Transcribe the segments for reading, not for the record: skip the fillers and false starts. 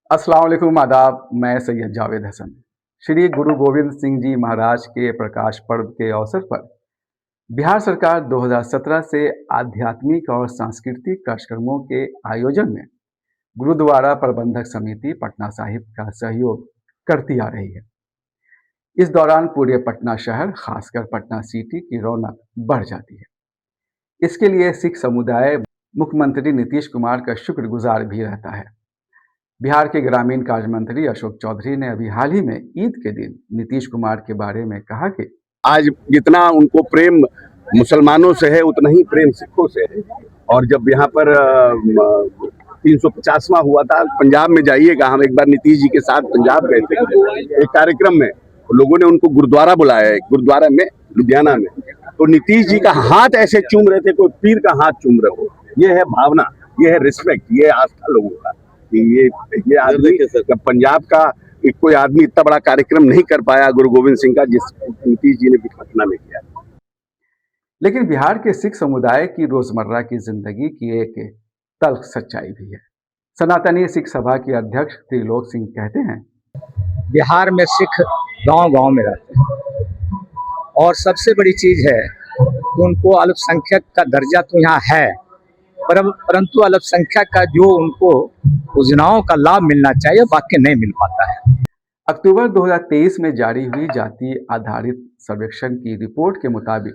अस्सलाम वालेकुम आदाब। मैं सैयद जावेद हसन। श्री गुरु गोविंद सिंह जी महाराज के प्रकाश पर्व के अवसर पर बिहार सरकार 2017 से आध्यात्मिक और सांस्कृतिक कार्यक्रमों के आयोजन में गुरुद्वारा प्रबंधक समिति पटना साहिब का सहयोग करती आ रही है। इस दौरान पूरे पटना शहर, खासकर पटना सिटी की रौनक बढ़ जाती है। इसके लिए सिख समुदाय मुख्यमंत्री नीतीश कुमार का शुक्रगुजार भी रहता है। बिहार के ग्रामीण कार्य मंत्री अशोक चौधरी ने अभी हाल ही में ईद के दिन नीतीश कुमार के बारे में कहा कि आज जितना उनको प्रेम मुसलमानों से है उतना ही प्रेम सिखों से है। और जब यहाँ पर 350वां हुआ था, पंजाब में जाइएगा, हम एक बार नीतीश जी के साथ पंजाब गए थे एक कार्यक्रम में, लोगों ने उनको गुरुद्वारा बुलाया है, गुरुद्वारा में लुधियाना में, तो नीतीश जी का हाथ ऐसे चूम रहे थे, कोई पीर का हाथ चूम रहे हो। ये है भावना, ये है रिस्पेक्ट, ये है आस्था लोगों का। ये आदमी पंजाब का कोई आदमी इतना बड़ा कार्यक्रम नहीं कर पाया गुरु गोविंद सिंह का, जिस नीतीश जी ने पटना में किया। लेकिन बिहार के सिख समुदाय की रोजमर्रा की जिंदगी की एक तल्ख सच्चाई भी है। सनातनी सिख सभा के अध्यक्ष त्रिलोक सिंह कहते हैं, बिहार में सिख गांव-गांव में रहते हैं और सबसे बड़ी चीज है कि उनको अल्पसंख्यक का दर्जा तो यहाँ है, परंतु अल्पसंख्यक का जो उनको योजनाओं का लाभ मिलना चाहिए बाकी नहीं मिल पाता है। अक्टूबर 2023 में जारी हुई जाति आधारित सर्वेक्षण की रिपोर्ट के मुताबिक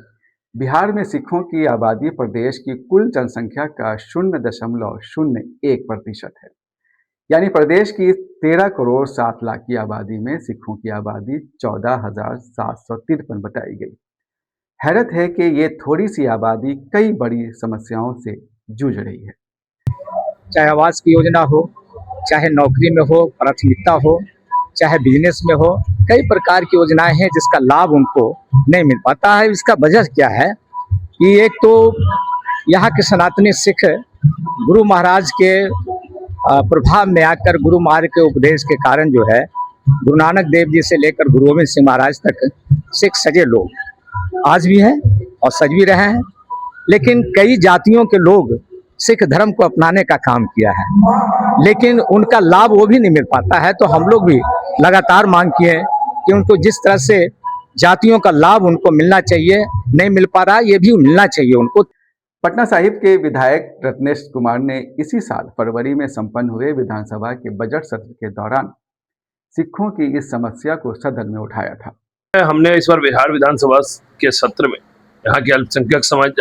बिहार में सिखों की आबादी प्रदेश की कुल जनसंख्या का 0.01% है। यानी प्रदेश की 13 करोड़ 7 लाख की आबादी में सिखों की आबादी 14,753 बताई गई। हैरत है कि ये थोड़ी सी आबादी कई बड़ी समस्याओं से जूझ रही है। चाहे आवास की योजना हो, चाहे नौकरी में हो, प्राथमिकता हो, चाहे बिजनेस में हो, कई प्रकार की योजनाएं हैं जिसका लाभ उनको नहीं मिल पाता है। इसका वजह क्या है कि एक तो यहाँ के सनातनी सिख गुरु महाराज के प्रभाव में आकर, गुरु महाराज के उपदेश के कारण जो है, गुरु नानक देव जी से लेकर गुरु गोविंद सिंह महाराज तक सिख सजे लोग आज भी हैं और सज भी रहे हैं। लेकिन कई जातियों के लोग सिख धर्म को अपनाने का काम किया है, लेकिन उनका लाभ वो भी नहीं मिल पाता है। तो हम लोग भी लगातार मांग किए कि उनको जिस तरह से जातियों का लाभ उनको मिलना चाहिए, नहीं मिल पा रहा, ये भी मिलना चाहिए उनको। पटना साहिब के विधायक रत्नेश कुमार ने इसी साल फरवरी में संपन्न हुए विधानसभा के बजट सत्र के दौरान सिखों की इस समस्या को सदन में उठाया था। हमने इस बार बिहार विधानसभा के सत्र में यहाँ के अल्पसंख्यक समाज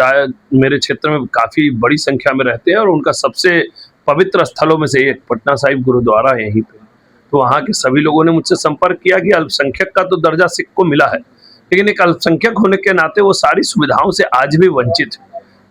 मेरे क्षेत्र में काफ़ी बड़ी संख्या में रहते हैं और उनका सबसे पवित्र स्थलों में से एक पटना साहिब गुरुद्वारा है यहीं पे। तो वहाँ के सभी लोगों ने मुझसे संपर्क किया कि अल्पसंख्यक का तो दर्जा सिख को मिला है, लेकिन एक अल्पसंख्यक होने के नाते वो सारी सुविधाओं से आज भी वंचित है,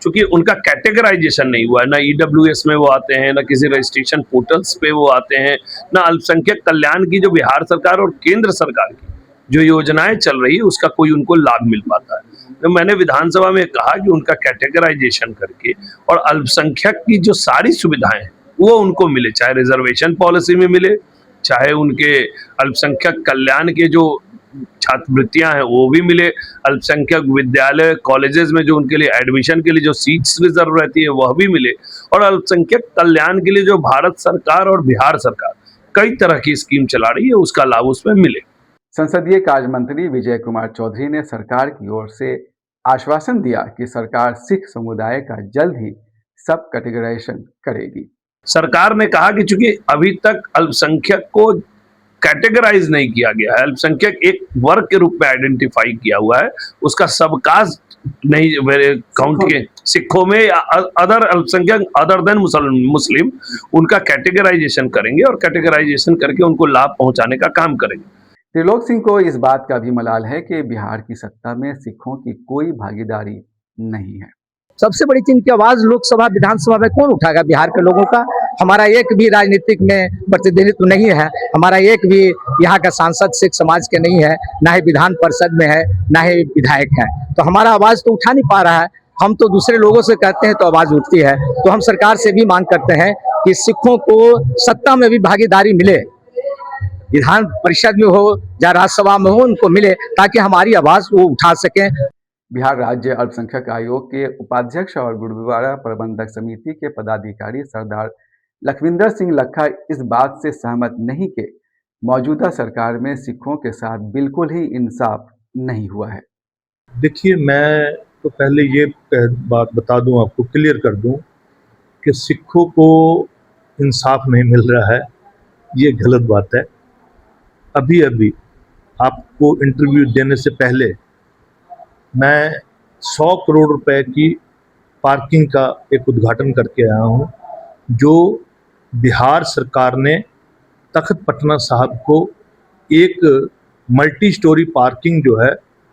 क्योंकि उनका कैटेगराइजेशन नहीं हुआ है। ना EWS में वो आते हैं, ना किसी रजिस्ट्रेशन पोर्टल्स पे वो आते हैं, ना अल्पसंख्यक कल्याण की जो बिहार सरकार और केंद्र सरकार की जो योजनाएं चल रही है उसका कोई उनको लाभ मिल पाता है। तो मैंने विधानसभा में कहा कि उनका कैटेगराइजेशन करके और अल्पसंख्यक की जो सारी सुविधाएं वो उनको मिले, चाहे रिजर्वेशन पॉलिसी में मिले, चाहे उनके अल्पसंख्यक कल्याण के जो छात्रवृत्तियां हैं वो भी मिले, अल्पसंख्यक विद्यालय कॉलेजेस में जो उनके लिए एडमिशन के लिए जो सीट्स रिजर्व रहती है वह भी मिले, और अल्पसंख्यक कल्याण के लिए जो भारत सरकार और बिहार सरकार कई तरह की स्कीम चला रही है उसका लाभ उसमें मिले। संसदीय कार्य मंत्री विजय कुमार चौधरी ने सरकार की ओर से आश्वासन दिया कि सरकार सिख समुदाय का जल्द ही सब कैटेगराइजेशन करेगी। सरकार ने कहा कि चूंकि अभी तक अल्पसंख्यक को कैटेगराइज नहीं किया गया है, अल्पसंख्यक एक वर्ग के रूप में आइडेंटिफाई किया हुआ है, उसका सबकास्ट नहीं काउंट किए सिखों में या अदर अल्पसंख्यक अदर देन मुस्लिम, उनका कैटेगराइजेशन करेंगे और कैटेगराइजेशन करके उनको लाभ पहुंचाने का काम करेंगे। त्रिलोक सिंह को इस बात का भी मलाल है कि बिहार की सत्ता में सिखों की कोई भागीदारी नहीं है। सबसे बड़ी चीज की आवाज लोकसभा विधानसभा में कौन उठाएगा बिहार के लोगों का? हमारा एक भी राजनीतिक में प्रतिनिधित्व नहीं है, हमारा एक भी यहाँ का सांसद सिख समाज के नहीं है, ना ही विधान परिषद में है, ना ही विधायक है, तो हमारा आवाज तो उठा नहीं पा रहा है। हम तो दूसरे लोगों से कहते हैं तो आवाज उठती है। तो हम सरकार से भी मांग करते हैं कि सिखों को सत्ता में भी भागीदारी मिले, विधान परिषद में हो या राज्यसभा में हो, उनको मिले ताकि हमारी आवाज वो उठा सकें। बिहार राज्य अल्पसंख्यक आयोग के उपाध्यक्ष और गुरुद्वारा प्रबंधक समिति के पदाधिकारी सरदार लखविंदर सिंह लखा इस बात से सहमत नहीं कि मौजूदा सरकार में सिखों के साथ बिल्कुल ही इंसाफ नहीं हुआ है। देखिए, मैं तो पहले ये बात बता दूं, आपको क्लियर कर दूं कि सिखों को इंसाफ नहीं मिल रहा है, ये गलत बात है। अभी अभी आपको इंटरव्यू देने से पहले मैं 100 करोड़ रुपए की पार्किंग का एक उद्घाटन करके आया हूं, जो बिहार सरकार ने तख्त पटना साहब को एक मल्टी स्टोरी पार्किंग जो है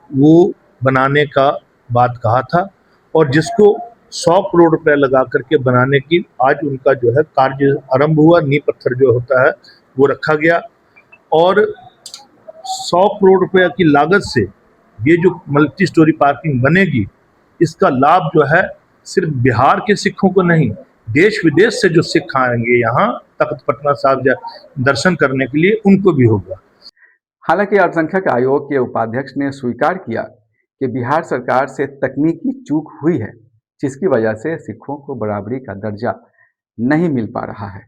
वो बनाने का बात कहा था, और जिसको 100 करोड़ रुपए लगा करके बनाने की आज उनका जो है कार्य आरंभ हुआ। नींव पत्थर जो होता है वो रखा गया, और 100 करोड़ रुपए की लागत से ये जो मल्टी स्टोरी पार्किंग बनेगी, इसका लाभ जो है सिर्फ बिहार के सिखों को नहीं, देश विदेश से जो सिख आएंगे यहाँ तख्त पटना साहब दर्शन करने के लिए, उनको भी होगा। हालांकि अल्पसंख्यक आयोग के उपाध्यक्ष ने स्वीकार किया कि बिहार सरकार से तकनीकी चूक हुई है, जिसकी वजह से सिखों को बराबरी का दर्जा नहीं मिल पा रहा है।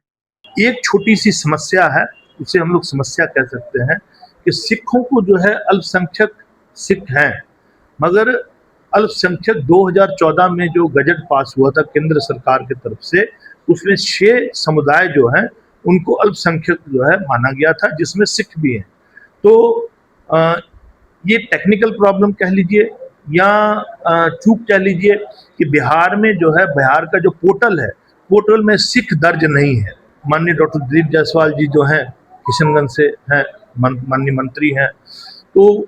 एक छोटी सी समस्या है, उसे हम लोग समस्या कह सकते हैं, कि सिखों को जो है अल्पसंख्यक सिख हैं, मगर अल्पसंख्यक 2014 में जो गजट पास हुआ था केंद्र सरकार की तरफ से, उसमें 6 समुदाय जो हैं उनको अल्पसंख्यक जो है माना गया था, जिसमें सिख भी हैं। तो ये टेक्निकल प्रॉब्लम कह लीजिए या चूक कह लीजिए कि बिहार में जो है, बिहार का जो पोर्टल है, पोर्टल में सिख दर्ज नहीं है। माननीय डॉक्टर दिलीप जायसवाल जी जो हैं, किशनगंज से हैं, माननीय मंत्री हैं, तो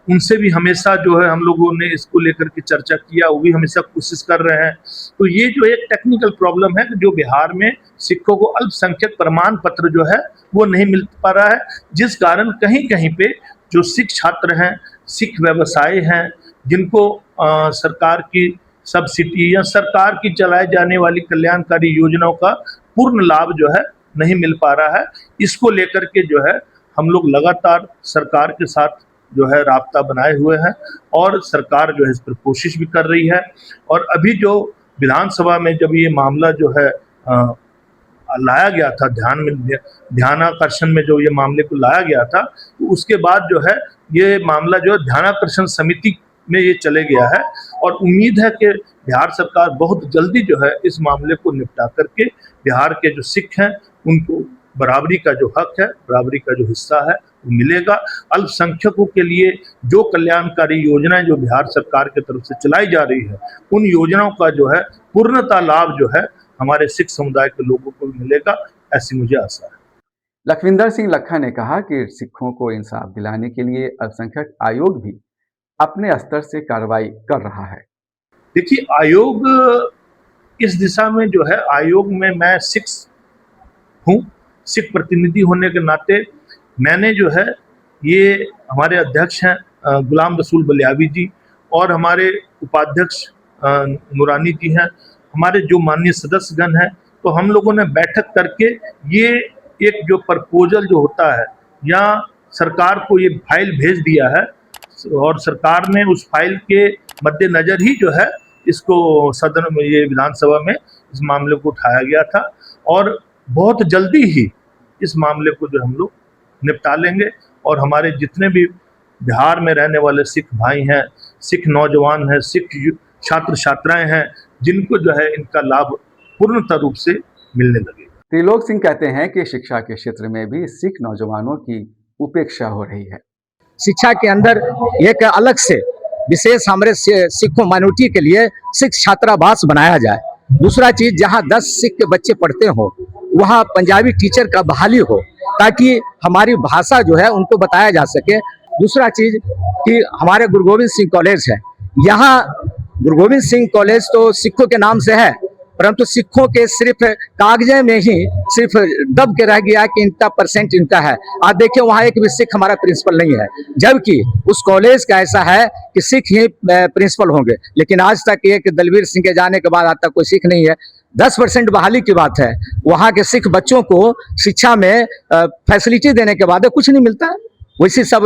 उनसे भी हमेशा जो है हम लोगों ने इसको लेकर के चर्चा किया, वो भी हमेशा कोशिश कर रहे हैं। तो ये जो एक टेक्निकल प्रॉब्लम है कि जो बिहार में सिखों को अल्पसंख्यक प्रमाण पत्र जो है वो नहीं मिल पा रहा है, जिस कारण कहीं कहीं पे जो सिख छात्र हैं, सिख व्यवसायी हैं, जिनको सरकार की सब्सिडी या सरकार की चलाई जाने वाली कल्याणकारी योजनाओं का पूर्ण लाभ जो है नहीं मिल पा रहा है, इसको लेकर के जो है हम लोग लगातार सरकार के साथ जो है राब्ता बनाए हुए हैं, और सरकार जो है इस पर कोशिश भी कर रही है। और अभी जो विधानसभा में जब ये मामला जो है लाया गया था, ध्यानाकर्षण में जो ये मामले को लाया गया था, तो उसके बाद जो है ये मामला जो है ध्यानाकर्षण समिति में ये चले गया है, और उम्मीद है कि बिहार सरकार बहुत जल्दी जो है इस मामले को निपटा करके बिहार के जो सिख हैं उनको बराबरी का जो हक है, बराबरी का जो हिस्सा है वो मिलेगा। अल्पसंख्यकों के लिए जो कल्याणकारी योजनाएं जो बिहार सरकार की तरफ से चलाई जा रही है, उन योजनाओं का जो है पूर्णतः लाभ जो है हमारे सिख समुदाय के लोगों को भी मिलेगा, ऐसी मुझे आशा है। लखविंदर सिंह लखा ने कहा कि सिखों को इंसाफ दिलाने के लिए अल्पसंख्यक आयोग भी अपने स्तर से कार्रवाई कर रहा है। देखिए, आयोग इस दिशा में जो है, आयोग में मैं सिख हूँ, सिख प्रतिनिधि होने के नाते मैंने जो है, ये हमारे अध्यक्ष हैं गुलाम रसूल बलियावी जी, और हमारे उपाध्यक्ष नूरानी जी हैं, हमारे जो माननीय सदस्यगण हैं, तो हम लोगों ने बैठक करके ये एक जो प्रपोजल जो होता है, या सरकार को ये फाइल भेज दिया है, और सरकार ने उस फाइल के मद्देनजर ही जो है इसको सदन में, ये विधानसभा में इस मामले को उठाया गया था, और बहुत जल्दी ही इस मामले को जो हम लोग निपटा लेंगे। और हमारे जितने भी बिहार में रहने वाले सिख भाई हैं, सिख नौजवान हैं, सिख छात्र छात्राएं हैं, जिनको जो है इनका लाभ पूर्णतः रूप से मिलने लगेगा। त्रिलोक सिंह कहते हैं कि शिक्षा के क्षेत्र में भी सिख नौजवानों की उपेक्षा हो रही है। शिक्षा के अंदर एक अलग से विशेष हमारे सिखों माइनॉरिटी के लिए सिख छात्रावास बनाया जाए। दूसरा चीज, जहाँ 10 सिख के बच्चे पढ़ते हो वहाँ पंजाबी टीचर का बहाली हो, ताकि हमारी भाषा जो है उनको बताया जा सके। दूसरा चीज कि हमारे गुरु गोविंद सिंह कॉलेज है, यहाँ गुरु गोविंद सिंह कॉलेज तो सिखों के नाम से है, परंतु सिखों के सिर्फ कागजे में ही सिर्फ दब के रह गया कि इनका परसेंट इनका है। आप देखिए, वहाँ एक भी सिख हमारा प्रिंसिपल नहीं है, जबकि उस कॉलेज का ऐसा है कि सिख ही प्रिंसिपल होंगे। लेकिन आज तक एक दलवीर सिंह के जाने के बाद आज तक कोई सिख नहीं है। 10% बहाली की बात है, वहाँ के सिख बच्चों को शिक्षा में फैसिलिटी देने के बाद कुछ नहीं मिलता है, वैसे सब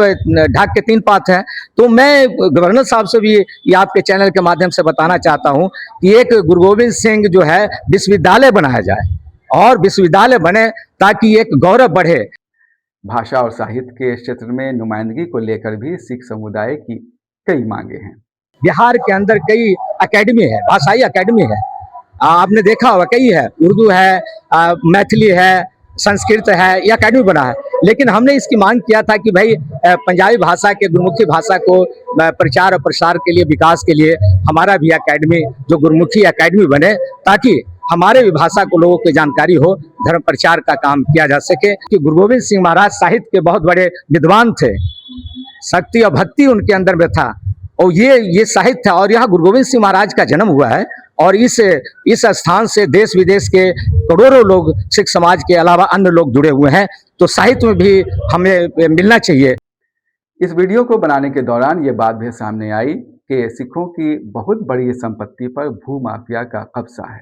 ढाक के 3 पात हैं। तो मैं गवर्नर साहब से भी ये आपके चैनल के माध्यम से बताना चाहता हूँ कि एक गुरु गोविंद सिंह जो है विश्वविद्यालय बनाया जाए, और विश्वविद्यालय बने ताकि एक गौरव बढ़े। भाषा और साहित्य के क्षेत्र में नुमाइंदगी को लेकर भी सिख समुदाय की कई मांगे हैं। बिहार के अंदर कई एकेडमी है, भाषाई एकेडमी है, आपने देखा होगा, कई है, उर्दू है, मैथिली है, संस्कृत है, यह एकेडमी बना है। लेकिन हमने इसकी मांग किया था कि भाई पंजाबी भाषा के, गुरुमुखी भाषा को प्रचार और प्रसार के लिए, विकास के लिए हमारा भी एकेडमी, जो गुरुमुखी एकेडमी बने, ताकि हमारे भी भाषा को लोगों की जानकारी हो, धर्म प्रचार का काम किया जा सके। कि गुरु गोविंद सिंह महाराज साहित्य के बहुत बड़े विद्वान थे, शक्ति और भक्ति उनके अंदर में था, और ये साहित्य था। और यहाँ गुरु गोविंद सिंह महाराज का जन्म हुआ है, और इस स्थान से देश विदेश के करोड़ों लोग सिख समाज के अलावा अन्य लोग जुड़े हुए हैं, तो साहित्य में भी हमें मिलना चाहिए। इस वीडियो को बनाने के दौरान ये बात भी सामने आई कि सिखों की बहुत बड़ी संपत्ति पर भू माफिया का कब्जा है।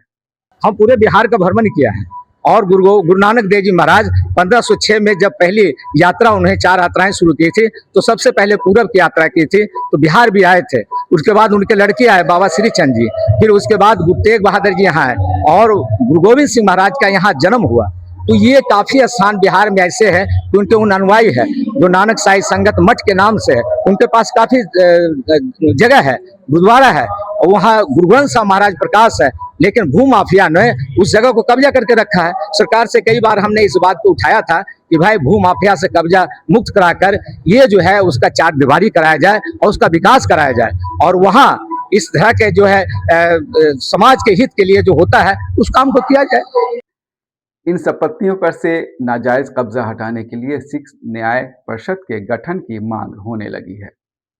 हम पूरे बिहार का भ्रमण किया है, और गुरु नानक देव जी महाराज 1506 में जब पहली यात्रा, उन्हें 4 यात्राएं शुरू की थी, तो सबसे पहले पूरब की यात्रा की थी, तो बिहार भी आए थे। उसके बाद उनके लड़के आए, बाबा श्री चंद जी, फिर उसके बाद गुरु तेग बहादुर जी यहाँ आए, और गुरु गोविंद सिंह महाराज का यहाँ जन्म हुआ। तो ये काफी स्थान बिहार में ऐसे हैं कि उनके उन अनुयायी है, जो नानक साई संगत मठ के नाम से है, उनके पास काफी जगह है, गुरुद्वारा है, और वहाँ गुरु ग्रंथ साहब महाराज प्रकाश है। लेकिन भू माफिया ने उस जगह को कब्जा करके रखा है। सरकार से कई बार हमने इस बात को उठाया था कि भाई भू माफिया से कब्जा मुक्त कराकर ये जो है उसका चार दीवारी कराया जाए और उसका विकास कराया जाए, और वहाँ इस तरह के जो है समाज के हित के लिए जो होता है उस काम को किया जाए। इन संपत्तियों पर से नाजायज कब्जा हटाने के लिए सिख न्याय परिषद के गठन की मांग होने लगी है।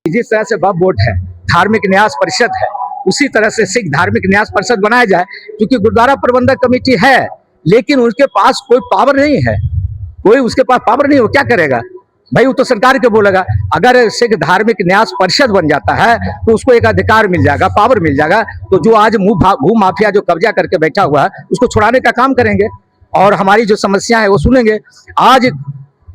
जिस तरह से वक्फ बोर्ड है, धार्मिक न्यास परिषद है, उसी तरह से सिख धार्मिक न्यास परिषद बनाया जाए। क्योंकि गुरुद्वारा प्रबंधक कमेटी है, लेकिन उनके पास कोई पावर नहीं है, कोई उसके पास पावर नहीं हो, क्या करेगा भाई? वो तो सरकार के बोलेगा। अगर सिख धार्मिक न्यास परिषद बन जाता है तो उसको एक अधिकार मिल जाएगा, पावर मिल जाएगा, तो जो आज भू माफिया जो कब्जा करके बैठा हुआ है उसको छुड़ाने का काम करेंगे, और हमारी जो समस्या है वो सुनेंगे। आज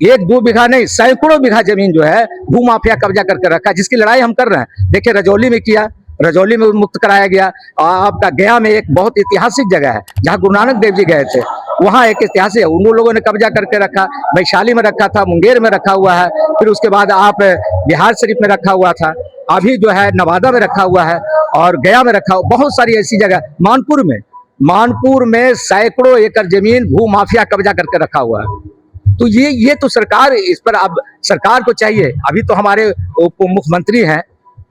1-2 बीघा नहीं, सैकड़ों बीघा जमीन जो है भू माफिया कब्जा करके रखा है, जिसकी लड़ाई हम कर रहे हैं। देखिए रजौली में किया, रजौली में मुक्त कराया गया। आपका गया में एक बहुत ऐतिहासिक जगह है जहाँ गुरु नानक देव जी गए थे, वहाँ एक ऐतिहासिक है, उन लोगों ने कब्जा करके रखा। वैशाली में रखा था, मुंगेर में रखा हुआ है, फिर उसके बाद आप बिहार शरीफ में रखा हुआ था, अभी जो है नवादा में रखा हुआ है, और गया में रखा हुआ। बहुत सारी ऐसी जगह, मानपुर में सैकड़ों एकड़ जमीन भू माफिया कब्जा करके रखा हुआ है। तो ये तो सरकार, इस पर अब सरकार को चाहिए। अभी तो हमारे उप मुख्यमंत्री हैं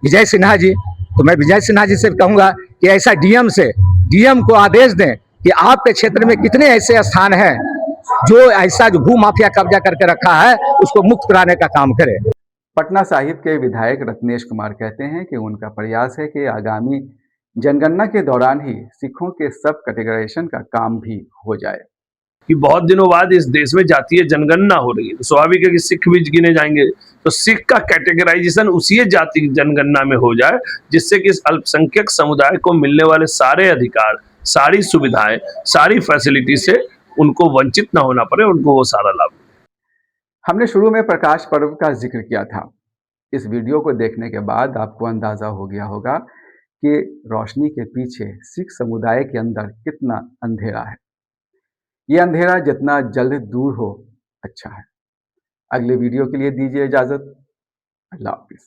विजय सिन्हा जी, तो मैं विजय सिन्हा जी से कहूंगा कि ऐसा डीएम को आदेश दें कि आपके क्षेत्र में कितने ऐसे स्थान हैं जो ऐसा जो भू माफिया कब्जा करके रखा है उसको मुक्त कराने का काम करे। पटना साहिब के विधायक रत्नेश कुमार कहते हैं कि उनका प्रयास है कि आगामी जनगणना के दौरान ही सिखों के सब कैटेगराइजेशन का काम भी हो जाए। कि बहुत दिनों बाद इस देश में जातीय जनगणना हो रही है, तो स्वाभाविक है कि सिख भी गिने जाएंगे, तो सिख का कैटेगराइजेशन उसी जाति जनगणना में हो जाए, जिससे कि इस अल्पसंख्यक समुदाय को मिलने वाले सारे अधिकार, सारी सुविधाएं, सारी फैसिलिटी से उनको वंचित ना होना पड़े, उनको वो सारा लाभ। हमने शुरू में प्रकाश पर्व का जिक्र किया था। इस वीडियो को देखने के बाद आपको अंदाजा हो गया होगा कि रोशनी के पीछे सिख समुदाय के अंदर कितना अंधेरा है। ये अंधेरा जितना जल्द दूर हो अच्छा है। अगले वीडियो के लिए दीजिए इजाजत। अल्लाह हाफिज।